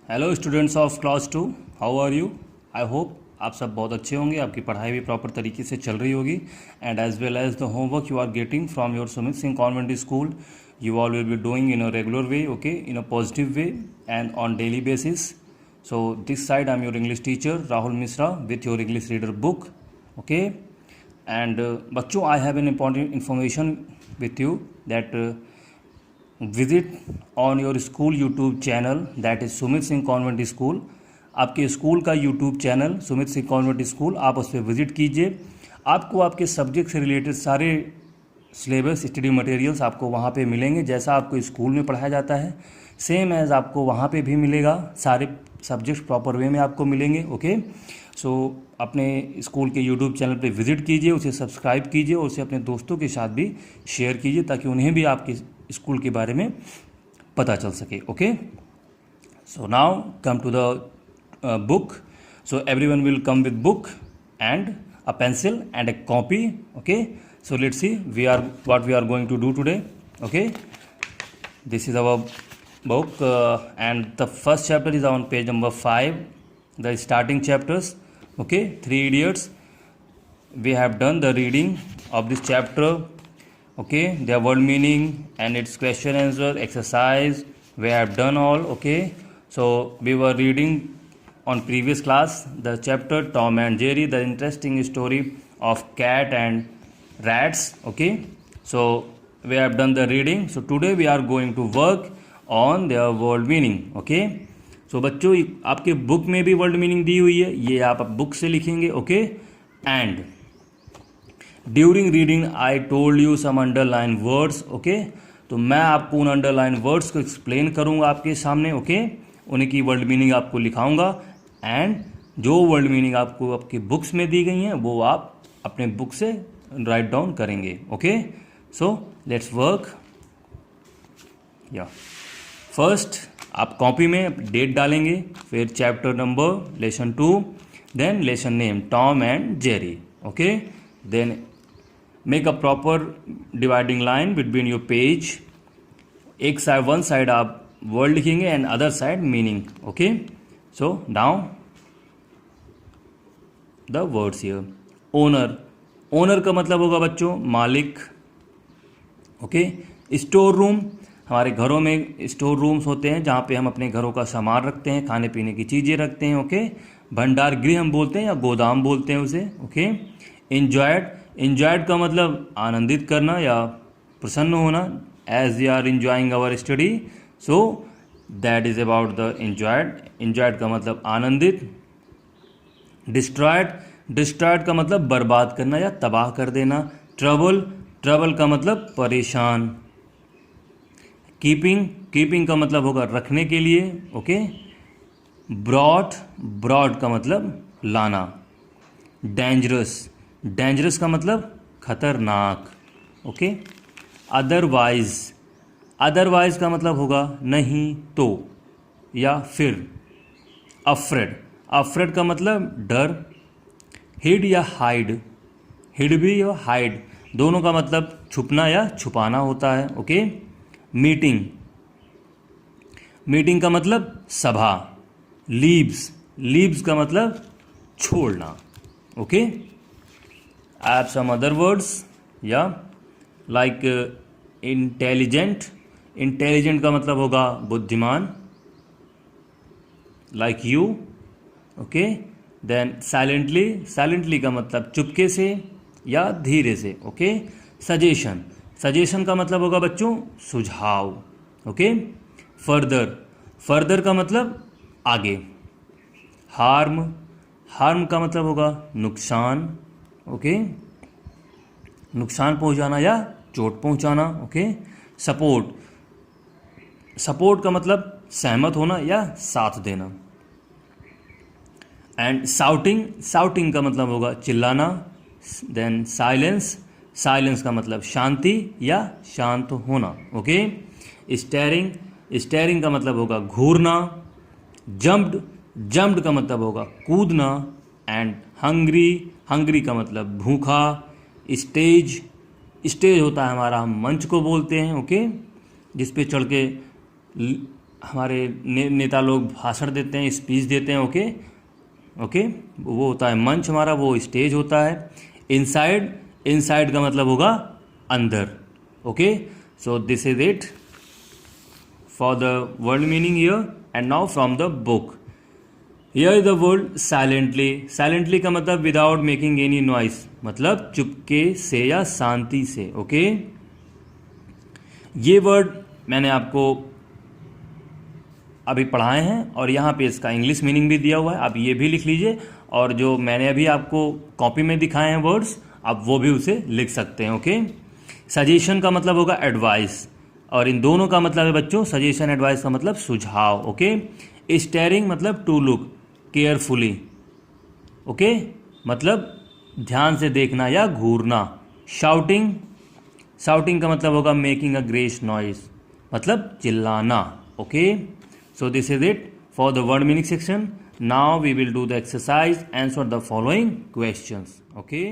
Hello students of class 2, how are you? I hope आप सब बहुत अच्छे होंगे, आपकी पढ़ाई भी प्रॉपर तरीके से चल रही होगी and as well as the homework you are getting from your Sumit Singh convent school you all will be doing in a regular way, okay, in a positive way and on daily basis. So this side I'm your English teacher Rahul Misra with your English reader book, okay. And बच्चों, I have an important information with you that visit on your school YouTube channel that is Sumit Singh convent school. आपके school का YouTube channel Sumit Singh convent school, आप उस पर visit कीजिए। आपको आपके subject से रिलेटेड सारे सिलेबस स्टडी मटेरियल्स आपको वहाँ पे मिलेंगे। जैसा आपको स्कूल में पढ़ाया जाता है सेम एज़ आपको वहाँ पे भी मिलेगा। सारे सब्जेक्ट प्रॉपर वे में आपको मिलेंगे, ओके। सो अपने स्कूल के यूट्यूब चैनल पे विजिट कीजिए, उसे सब्सक्राइब कीजिए और उसे अपने दोस्तों के साथ भी शेयर कीजिए ताकि उन्हें भी आपके स्कूल के बारे में पता चल सके, okay. So now come to the book. So everyone will come with book and a pencil and a copy, okay. So let's see what we are going to do today, okay. This is our book and the first chapter is on page number 5, the starting chapters, okay. Three Idiots, we have done the reading of this chapter, okay. Their word meaning and its question answer exercise we have done all, okay. So we were reading on previous class the chapter Tom and Jerry, the interesting story of cat and rats, okay. So we have done the reading. So today we are going to work on their word meaning, okay. So बच्चों, आपके book में भी word meaning दी हुई है, ये आप book से लिखेंगे, okay. And during reading I told you some underline words, okay. तो मैं आपको उन अंडरलाइन वर्ड्स को एक्सप्लेन करूंगा आपके सामने, ओके. उन्हीं की वर्ड मीनिंग आपको लिखाऊंगा एंड जो वर्ड मीनिंग आपको आपकी बुक्स में दी गई हैं वो आप अपने बुक से राइट डाउन करेंगे, ओके. So let's work. या फर्स्ट आप कॉपी में डेट डालेंगे, फिर chapter number, lesson 2, then lesson name Tom and Jerry, okay. Then make a proper dividing line between your page. एक साइड, वन साइड आप word लिखेंगे and other side meaning, okay. So now the words here. Owner, owner का मतलब होगा बच्चों मालिक, okay. Store room, हमारे घरों में स्टोर रूम्स होते हैं जहाँ पे हम अपने घरों का सामान रखते हैं, खाने पीने की चीज़ें रखते हैं, ओके. भंडार गृह हम बोलते हैं या गोदाम बोलते हैं उसे, ओके. इंजॉयड, इंजॉयड का मतलब आनंदित करना या प्रसन्न होना, as we are enjoying our study, so that is about the enjoyed. Enjoyed का मतलब आनंदित। डिस्ट्रॉयड, डिस्ट्रॉयड का मतलब बर्बाद करना या तबाह कर देना। ट्रबल, ट्रबल का मतलब परेशान। कीपिंग, कीपिंग का मतलब होगा रखने के लिए, ओके. ब्रॉड, ब्रॉड का मतलब लाना। डेंजरस, डेंजरस का मतलब खतरनाक, ओके. अदरवाइज, अदरवाइज का मतलब होगा नहीं तो या फिर। अफ्रेड, अफ्रेड का मतलब डर। हिड या हाइड, हिड भी या हाइड दोनों का मतलब छुपना या छुपाना होता है, ओके. मीटिंग, मीटिंग का मतलब सभा। लीव्स, लीव्स का मतलब छोड़ना, okay. I have some other words या लाइक इंटेलिजेंट, इंटेलिजेंट का मतलब होगा बुद्धिमान, like you, okay. Then silently, silently का मतलब चुपके से या धीरे से, ओके. सजेशन, सजेशन का मतलब होगा बच्चों सुझाव, ओके. फर्दर, फर्दर का मतलब आगे। हार्म, हार्म का मतलब होगा नुकसान, ओके. नुकसान पहुंचाना या चोट पहुंचाना, ओके. सपोर्ट, सपोर्ट का मतलब सहमत होना या साथ देना। एंड साउटिंग, साउटिंग का मतलब होगा चिल्लाना। देन साइलेंस, साइलेंस का मतलब शांति या शांत होना, ओके. स्टेयरिंग, स्टेयरिंग का मतलब होगा घूरना। जंप्ड, जंप्ड का मतलब होगा कूदना। एंड हंग्री, हंग्री का मतलब भूखा। स्टेज, स्टेज होता है हमारा, हम मंच को बोलते हैं, ओके, जिस पे चढ़ के हमारे नेता लोग भाषण देते हैं, स्पीच देते हैं, ओके ओके, वो होता है मंच हमारा, वो स्टेज होता है। इनसाइड, इनसाइड का मतलब होगा अंदर, okay. So this is it for the word meaning here. And now from the book, here is the word silently. Silently का मतलब विदाउट मेकिंग एनी नॉइस, मतलब चुपके से या शांति से, ओके। ये वर्ड मैंने आपको अभी पढ़ाए हैं और यहाँ पे इसका इंग्लिश मीनिंग भी दिया हुआ है, आप ये भी लिख लीजिए। और जो मैंने अभी आपको कॉपी में दिखाए हैं वर्ड्स, आप वो भी उसे लिख सकते हैं, ओके। सजेशन का मतलब होगा एडवाइस, और इन दोनों का मतलब है बच्चों, सजेशन एडवाइस का मतलब सुझाव, ओके। स्टेयरिंग मतलब टू लुक केयरफुली, ओके, मतलब ध्यान से देखना या घूरना। शाउटिंग, शाउटिंग का मतलब होगा मेकिंग अ ग्रेट नॉइज, मतलब चिल्लाना, okay. So this is it for the word meaning section. Now we will do the exercise, answer the following questions, okay.